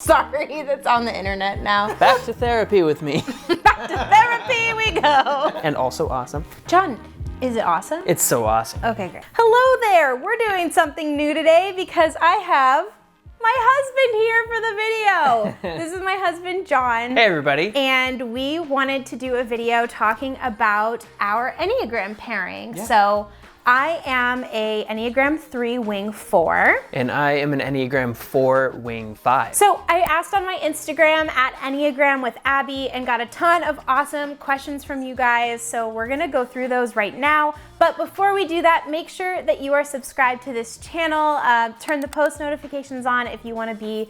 Sorry, that's on the internet now. Back to therapy with me. Back to therapy we go. And also awesome. John, is it awesome? It's so awesome. Okay, great. Hello there. We're doing something new today because I have my husband here for the video. This is my husband, John. Hey, everybody. And we wanted to do a video talking about our Enneagram pairing. Yeah. So I am a Enneagram 3 wing 4. And I am an Enneagram 4 wing 5. So I asked on my Instagram at Enneagram with Abbey and got a ton of awesome questions from you guys. So we're gonna go through those right now. But before we do that, make sure that you are subscribed to this channel. Turn the post notifications on if you wanna be,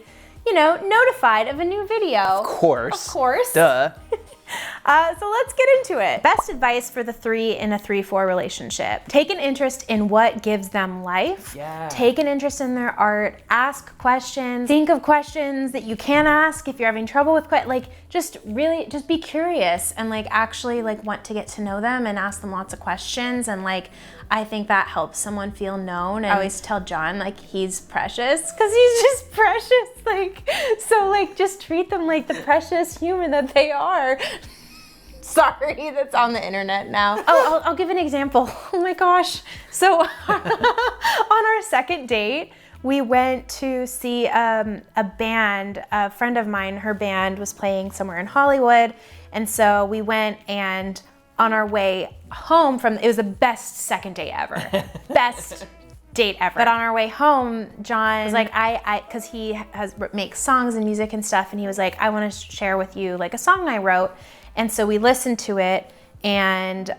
notified of a new video. Of course. Of course. Duh. So let's get into it. Best advice for the 3 in a 3-4 relationship. Take an interest in what gives them life. Yeah. Take an interest in their art. Ask questions. Think of questions that you can ask if you're having trouble with just be curious and actually want to get to know them and ask them lots of questions. And I think that helps someone feel known. I always tell John he's precious because he's just precious. So just treat them like the precious human that they are. Sorry, that's on the internet now. Oh, I'll give an example. Oh my gosh. So on our second date, we went to see a band. A friend of mine, her band was playing somewhere in Hollywood. And so we went, and on our way home it was the best second date ever. Best date ever. But on our way home, John was like, because he makes songs and music and stuff, and he was like, I want to share with you a song I wrote. And so we listened to it, and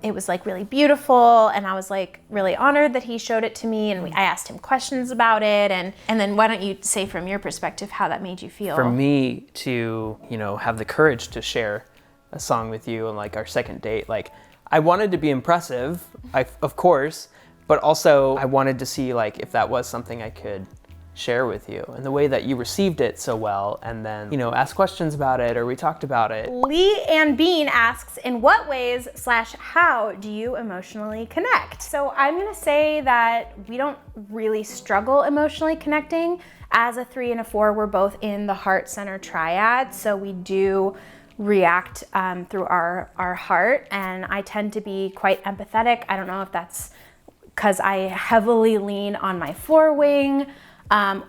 it was really beautiful, and I was really honored that he showed it to me, and I asked him questions about it, and then why don't you say from your perspective how that made you feel? For me to, have the courage to share a song with you on our second date, I wanted to be impressive, of course, but also I wanted to see if that was something I could share with you, and the way that you received it so well, and then ask questions about it, or we talked about it. Lee Ann Bean asks, in what ways / how do you emotionally connect? So I'm gonna say that we don't really struggle emotionally connecting. As a 3 and a 4, we're both in the heart center triad, so we do react through our heart, and I tend to be quite empathetic. I don't know if that's because I heavily lean on my 4 wing,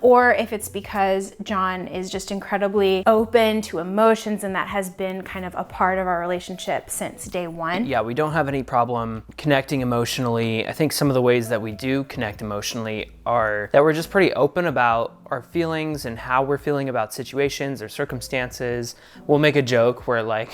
or if it's because John is just incredibly open to emotions, and that has been kind of a part of our relationship since day 1. Yeah, we don't have any problem connecting emotionally. I think some of the ways that we do connect emotionally are that we're just pretty open about our feelings and how we're feeling about situations or circumstances. We'll make a joke where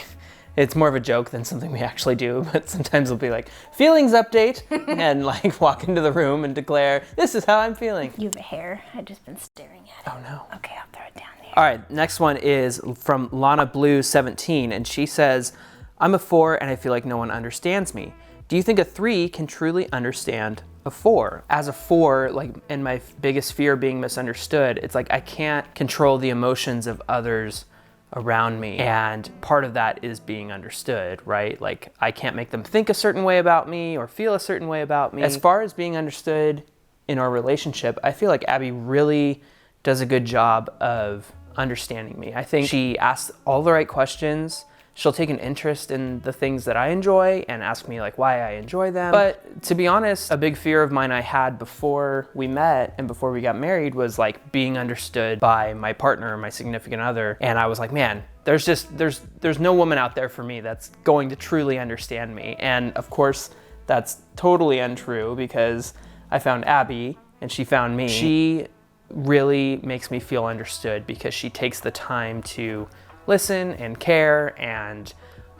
it's more of a joke than something we actually do, but sometimes we'll be feelings update, and walk into the room and declare, this is how I'm feeling. You have a hair. I've just been staring at it. Oh no. Okay, I'll throw it down there. All right, next one is from Lana Blue 17, and she says, I'm a 4 and I feel like no one understands me. Do you think a 3 can truly understand a 4? As a 4, and my biggest fear being misunderstood, it's I can't control the emotions of others around me, and part of that is being understood, right? I can't make them think a certain way about me or feel a certain way about me. As far as being understood in our relationship, I feel like Abby really does a good job of understanding me. I think she asks all the right questions. She'll take an interest in the things that I enjoy and ask me why I enjoy them. But to be honest, a big fear of mine I had before we met and before we got married was being understood by my partner, my significant other. And I was man, there's no woman out there for me that's going to truly understand me. And of course, that's totally untrue because I found Abby and she found me. She really makes me feel understood because she takes the time to listen and care and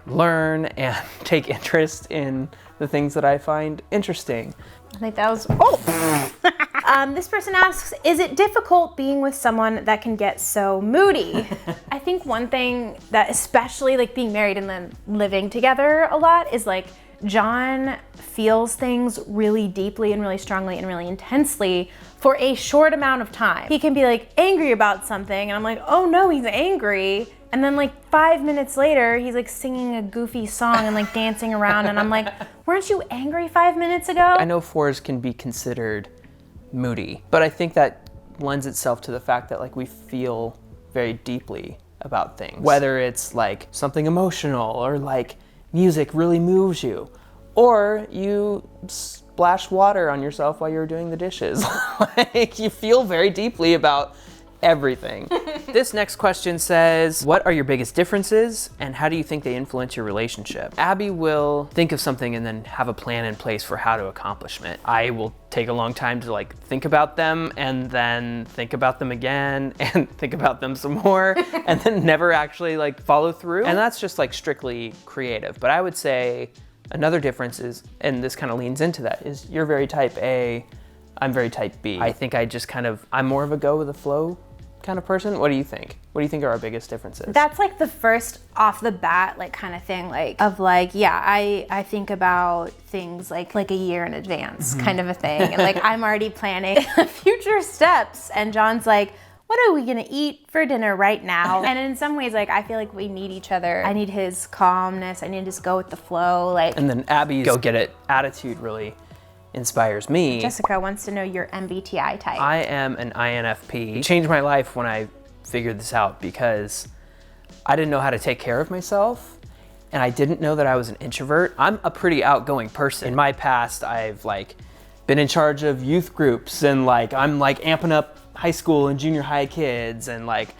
learn and take interest in the things that I find interesting. I think that was, this person asks, is it difficult being with someone that can get so moody? I think one thing that, especially being married and then living together a lot, is John feels things really deeply and really strongly and really intensely for a short amount of time. He can be angry about something, and I'm oh no, he's angry. And then 5 minutes later, he's singing a goofy song and dancing around, and I'm weren't you angry 5 minutes ago? I know 4s can be considered moody, but I think that lends itself to the fact that like we feel very deeply about things, whether it's like something emotional or like music really moves you, or you splash water on yourself while you're doing the dishes. Like you feel very deeply about everything. This next question says, what are your biggest differences and how do you think they influence your relationship? Abby will think of something and then have a plan in place for how to accomplish it. I will take a long time to like think about them and then think about them again and think about them some more and then never actually like follow through. And that's just like strictly creative. But I would say another difference is, and this kind of leans into that, is you're very type A, I'm very type B. I think I'm more of a go with the flow kind of person. What do you think? What do you think are our biggest differences? That's like the first off the bat, like kind of thing, like of like, yeah, I think about things like a year in advance kind of a thing. And like, I'm already planning future steps. And Jon's like, what are we gonna eat for dinner right now? And in some ways, like, I feel like we need each other. I need his calmness. I need to just go with the flow. Like, and then Abby's go get it attitude really inspires me. Jessica wants to know your MBTI type. I am an INFP. It changed my life when I figured this out because I didn't know how to take care of myself and I didn't know that I was an introvert. I'm a pretty outgoing person. In my past, I've like been in charge of youth groups and like I'm like amping up high school and junior high kids and like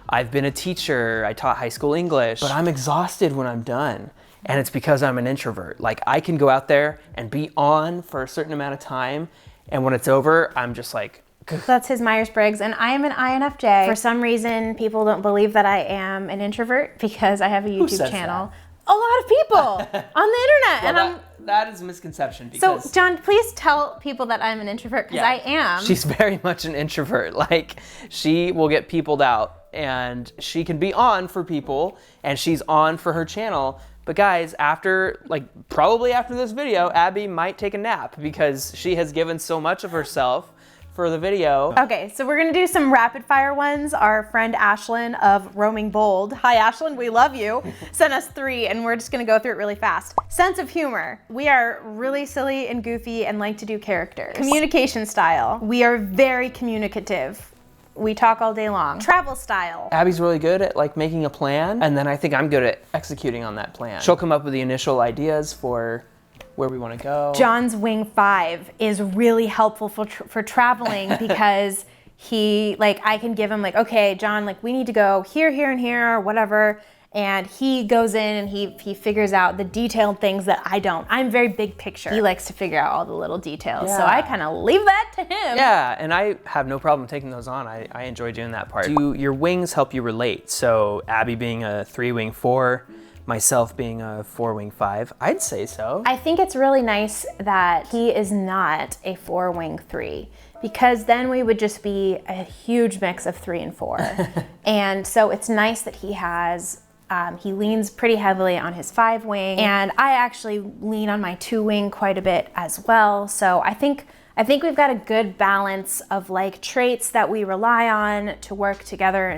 I've been a teacher. I taught high school English, but I'm exhausted when I'm done. And it's because I'm an introvert. Like I can go out there and be on for a certain amount of time. And when it's over, I'm just like, that's his Myers-Briggs, and I am an INFJ. For some reason, people don't believe that I am an introvert because I have a YouTube channel. That? A lot of people on the internet. Well, that is a misconception. Because so, Jon, please tell people that I'm an introvert because I am. She's very much an introvert. Like she will get peopled out and she can be on for people and she's on for her channel. But guys, probably after this video, Abby might take a nap because she has given so much of herself for the video. Okay, so we're gonna do some rapid fire ones. Our friend Ashlyn of Roaming Bold, hi Ashlyn, we love you, sent us 3 and we're just gonna go through it really fast. Sense of humor. We are really silly and goofy and like to do characters. Communication style. We are very communicative. We talk all day long. Travel style. Abby's really good at like making a plan, and then I think I'm good at executing on that plan. She'll come up with the initial ideas for where we want to go. Jon's wing 5 is really helpful for traveling because he, like, I can give him like, okay, Jon, like we need to go here, here, and here, or whatever. And he goes in and he figures out the detailed things that I don't. I'm very big picture. He likes to figure out all the little details. Yeah. So I kind of leave that to him. Yeah, and I have no problem taking those on. I enjoy doing that part. Do your wings help you relate? So Abby being a 3 wing 4, myself being a 4 wing 5, I'd say so. I think it's really nice that he is not a 4 wing 3. Because then we would just be a huge mix of 3 and 4. And so it's nice that he has, he leans pretty heavily on his 5 wing, and I actually lean on my 2 wing quite a bit as well. So I think we've got a good balance of like traits that we rely on to work together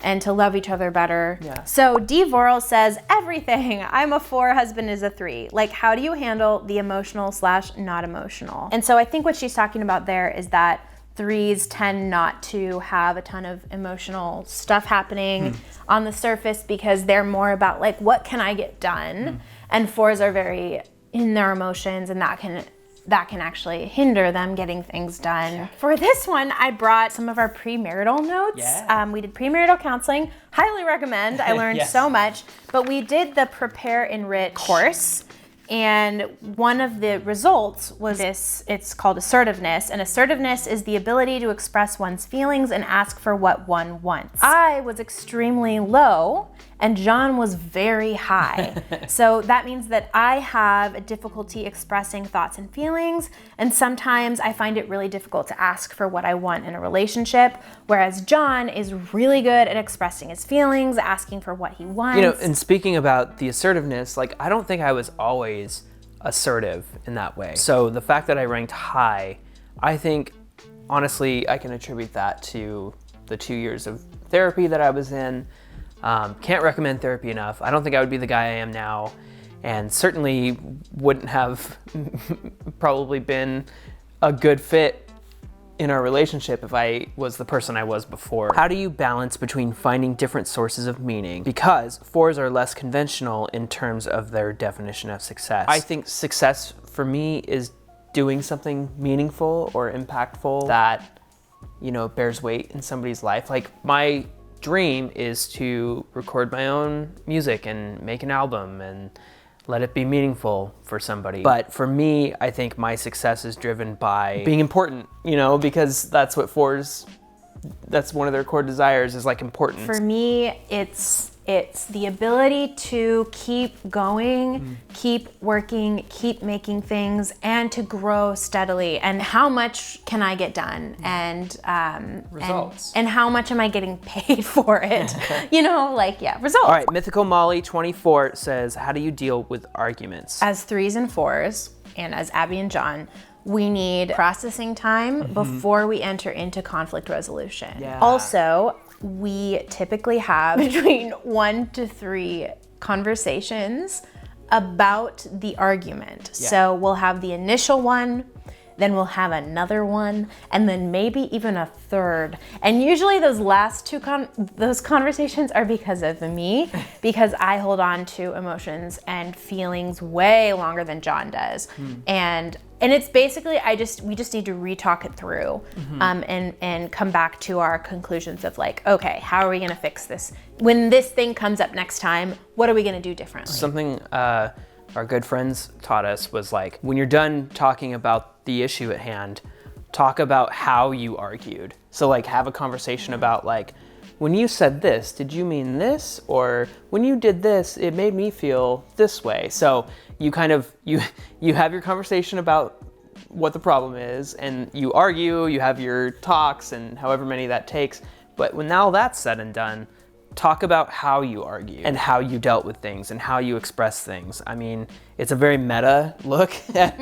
and to love each other better. Yeah. So D. Voral says, everything. I'm a 4, husband is a 3. Like, how do you handle the emotional / not emotional? And so I think what she's talking about there is that 3s tend not to have a ton of emotional stuff happening on the surface because they're more about like, what can I get done? And 4s are very in their emotions, and that can actually hinder them getting things done. Yeah. For this one, I brought some of our premarital notes. Yeah. We did premarital counseling. Highly recommend. I learned so much. But we did the Prepare-Enrich course. And one of the results was this, it's called assertiveness. And assertiveness is the ability to express one's feelings and ask for what one wants. I was extremely low and Jon was very high. So that means that I have a difficulty expressing thoughts and feelings. And sometimes I find it really difficult to ask for what I want in a relationship. Whereas Jon is really good at expressing his feelings, asking for what he wants. You know, and speaking about the assertiveness, like I don't think I was always assertive in that way. So the fact that I ranked high, I think honestly I can attribute that to the 2 years of therapy that I was in. Can't recommend therapy enough. I don't think I would be the guy I am now, and certainly wouldn't have probably been a good fit in our relationship if I was the person I was before. How do you balance between finding different sources of meaning? Because 4s are less conventional in terms of their definition of success. I think success for me is doing something meaningful or impactful that, bears weight in somebody's life. Like, my dream is to record my own music and make an album and let it be meaningful for somebody. But for me, I think my success is driven by being important, because that's what 4s, that's one of their core desires, is like importance. For me, it's the ability to keep going, keep working, keep making things, and to grow steadily. And how much can I get done? And results. And how much am I getting paid for it? Results. All right, Mythical Molly 24 says, how do you deal with arguments? As 3s and 4s, and as Abby and Jon, we need processing time before we enter into conflict resolution. Yeah. Also, we typically have between 1 to 3 conversations about the argument. Yeah. So we'll have the initial one, then we'll have another one, and then maybe even a third. And usually those last 2 those conversations are because of me, because I hold on to emotions and feelings way longer than Jon does. And it's basically, we just need to re-talk it through, and come back to our conclusions of like, okay, how are we gonna fix this? When this thing comes up next time, what are we gonna do differently? Something our good friends taught us was like, when you're done talking about the issue at hand, talk about how you argued. So like, have a conversation about like, when you said this, did you mean this? Or when you did this, it made me feel this way. So you kind of, you have your conversation about what the problem is, and you argue, you have your talks, and however many that takes. But when all that's said and done, talk about how you argue and how you dealt with things and how you express things. I mean, it's a very meta look at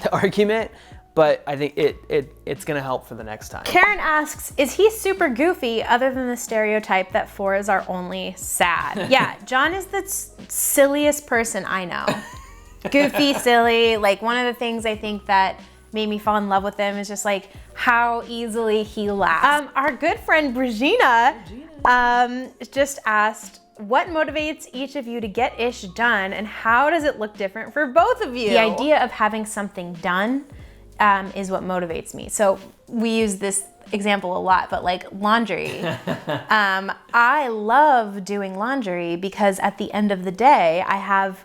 the argument, but I think it's gonna help for the next time. Karen asks, is he super goofy other than the stereotype that 4s are only sad? Yeah, Jon is the silliest person I know. Goofy, silly. Like, one of the things I think that made me fall in love with him is just like how easily he laughs. Our good friend Brigina just asked, what motivates each of you to get ish done, and how does it look different for both of you? The idea of having something done is what motivates me. So we use this example a lot, but like laundry. I love doing laundry because at the end of the day, I have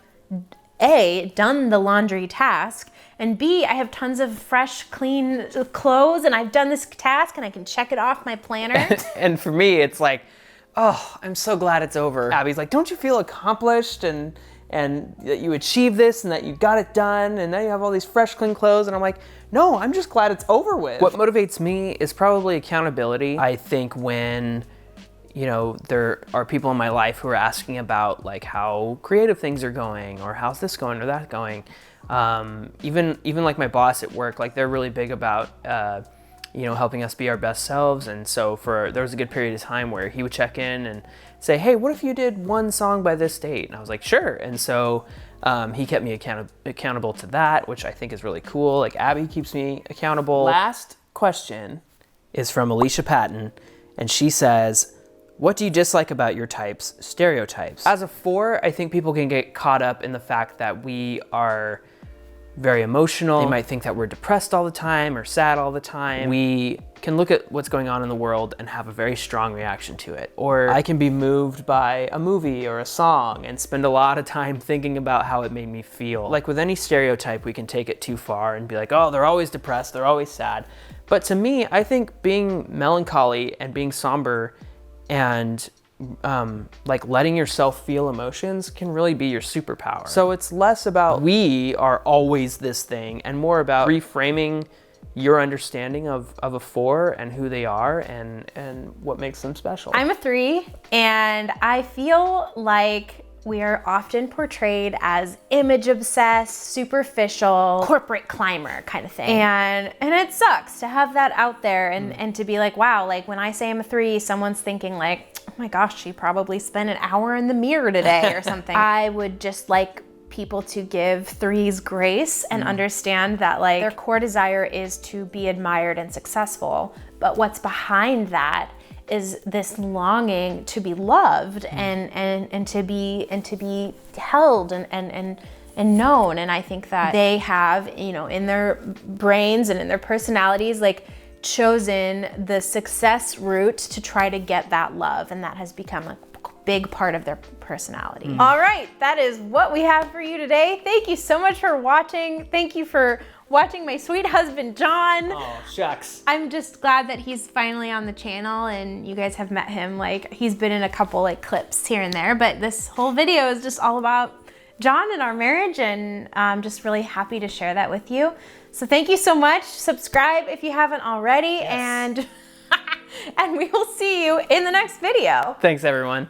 A, done the laundry task, and B, I have tons of fresh, clean clothes, and I've done this task, and I can check it off my planner. And for me, it's like, oh, I'm so glad it's over. Abby's like, don't you feel accomplished and that you achieved this and that you got it done and now you have all these fresh, clean clothes? And I'm like, no, I'm just glad it's over with. What motivates me is probably accountability. I think when, there are people in my life who are asking about like how creative things are going, or how's this going or that going. Even like my boss at work, like they're really big about, helping us be our best selves. And so there was a good period of time where he would check in and say, hey, what if you did one song by this date? And I was like, sure. And so he kept me accountable to that, which I think is really cool. Like, Abby keeps me accountable. Last question is from Alicia Patton, and she says, what do you dislike about your types, stereotypes? As a 4, I think people can get caught up in the fact that we are very emotional. They might think that we're depressed all the time or sad all the time. We can look at what's going on in the world and have a very strong reaction to it. Or I can be moved by a movie or a song and spend a lot of time thinking about how it made me feel. Like with any stereotype, we can take it too far and be like, oh, they're always depressed, they're always sad. But to me, I think being melancholy and being somber and like letting yourself feel emotions can really be your superpower. So it's less about we are always this thing and more about reframing your understanding of a 4 and who they are and what makes them special. I'm a 3, and I feel like we are often portrayed as image obsessed, superficial, corporate climber kind of thing. And it sucks to have that out there and to be like, wow, like when I say I'm a 3, someone's thinking like, oh my gosh, she probably spent an hour in the mirror today or something. I would just like people to give threes grace and understand that like their core desire is to be admired and successful, but what's behind that is this longing to be loved and to be held and known. And I think that they have, you know, in their brains and in their personalities, like chosen the success route to try to get that love, and that has become a big part of their personality. All right, that is what we have for you today. Thank you so much for watching. Thank you for watching my sweet husband, Jon. Oh, shucks. I'm just glad that he's finally on the channel and you guys have met him. Like, he's been in a couple like clips here and there, but this whole video is just all about Jon and our marriage, and I'm just really happy to share that with you. So thank you so much. Subscribe if you haven't already, and we will see you in the next video. Thanks, everyone.